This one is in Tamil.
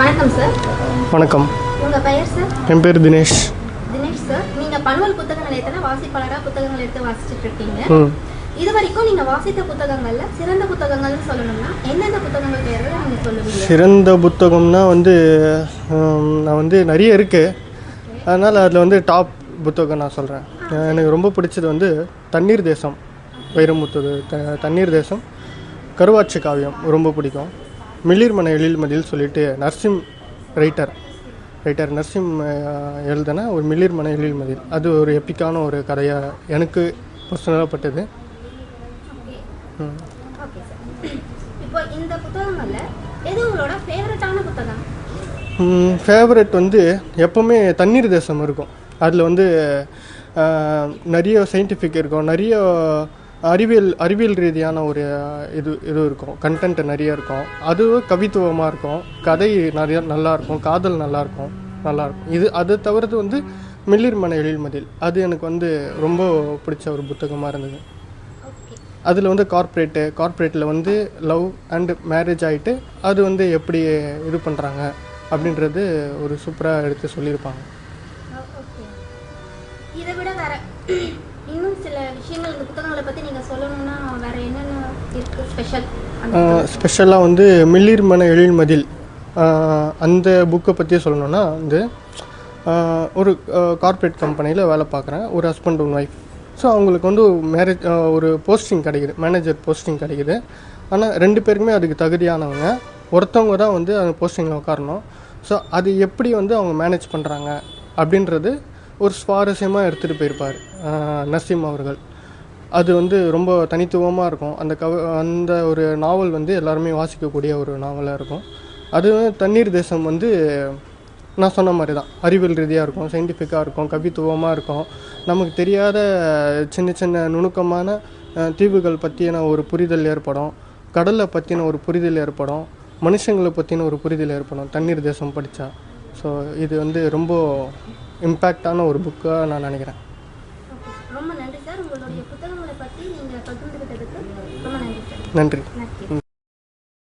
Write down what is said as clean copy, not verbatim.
வணக்கம் சார். வணக்கம். உங்கள் பெயர் சார்? என் பேர் தினேஷ். தினேஷ் சார், நீங்கள் பன்வல் புத்தக நிலையத்தில் வாசிப்பாளராக புத்தகங்கள் எடுத்து வாசிச்சுட்டு இருக்கீங்க. இது வரைக்கும் நீங்கள் வாசித்த புத்தகங்களில் சிறந்த புத்தகங்கள்னு சொல்லணும்னா எந்தெந்த புத்தகங்கள் பெயர்கள் நீங்கள் சொல்லுவீங்க? சிறந்த புத்தகம்னா நான் நிறைய இருக்குது. அதனால் அதில் டாப் புத்தகம் நான் சொல்கிறேன். எனக்கு ரொம்ப பிடிச்சது தண்ணீர் தேசம், வைரமுத்து. தண்ணீர் தேசம், கருவாச்சி காவியம் ரொம்ப பிடிக்கும். மிளிர்மன எழில்மதியில் சொல்லிட்டு நர்சிம் ரைட்டர் நர்சிம் எழுதின ஒரு மிளிர்மன எழில்மதியில், அது ஒரு எப்பிக்கான ஒரு கதையாக எனக்கு பர்சனலாக பட்டது. இப்போ இந்த புத்தகங்களில் எது உங்களோட ஃபேவரட்டான புத்தகம்? ஃபேவரட் எப்போவுமே தண்ணீர் தேசம் இருக்கும். அதில் நிறைய சயின்டிஃபிக் இருக்கும், நிறைய அறிவியல் ரீதியான ஒரு இது இருக்கும், கண்டென்ட் நிறைய இருக்கும். அதுவும் கவித்துவமாக இருக்கும், கதை நிறைய நல்லாயிருக்கும், காதல் நல்லாயிருக்கும். இது அதை தவிர்த்து மிளிர்மன எழில்மதியில், அது எனக்கு ரொம்ப பிடிச்ச ஒரு புத்தகமாக இருந்தது. அதில் கார்ப்பரேட்டில் லவ் அண்ட் மேரேஜ் ஆகிட்டு அது எப்படி இது பண்ணுறாங்க அப்படின்றது ஒரு சூப்பராக எடுத்து சொல்லியிருப்பாங்க. இதை விட வேற இன்னும் சில விஷயங்கள் இந்த புத்தகங்களை பற்றி நீங்கள் சொல்லணும்னா வேற என்னென்ன இருக்குது ஸ்பெஷலாக மிளிர்மன எழில்மதியில் அந்த புக்கை பற்றி சொல்லணும்னா ஒரு கார்ப்பரேட் கம்பெனியில் வேலை பார்க்குறேன், ஒரு ஹஸ்பண்ட் அண்ட் ஒய்ஃப். ஸோ அவங்களுக்கு மேரேஜ் ஒரு போஸ்டிங் கிடைக்குது, மேனேஜர் போஸ்டிங் கிடைக்குது. ஆனால் 2 பேருக்குமே அதுக்கு தகுதியானவங்க. ஒருத்தவங்க தான் அந்த போஸ்டிங்கில் உட்காரணும். ஸோ அது எப்படி அவங்க மேனேஜ் பண்ணுறாங்க அப்படின்றது ஒரு சுவாரஸ்யமாக எடுத்துகிட்டு போயிருப்பார் நசீம் அவர்கள். அது ரொம்ப தனித்துவமாக இருக்கும். அந்த ஒரு நாவல் எல்லாருமே வாசிக்கக்கூடிய ஒரு நாவலாக இருக்கும். அது தண்ணீர் தேசம் நான் சொன்ன மாதிரி தான், அறிவியல் ரீதியாக இருக்கும், சயின்டிஃபிக்காக இருக்கும், கவித்துவமாக இருக்கும். நமக்கு தெரியாத சின்ன சின்ன நுணுக்கமான தீவுகள் பற்றின ஒரு புரிதல் ஏற்படும், கடலை பற்றின ஒரு புரிதல் ஏற்படும், மனுஷங்களை பற்றின ஒரு புரிதல் ஏற்படும் தண்ணீர் தேசம் படித்தா. ஸோ இது ரொம்ப இம்பேக்டான ஒரு புக்காக நான் நினைக்கிறேன். ரொம்ப நன்றி சார். உங்களுடைய புத்தகங்களை பற்றி நீங்கள் பகிர்ந்துகிட்டதுக்கு ரொம்ப நன்றி சார். நன்றி.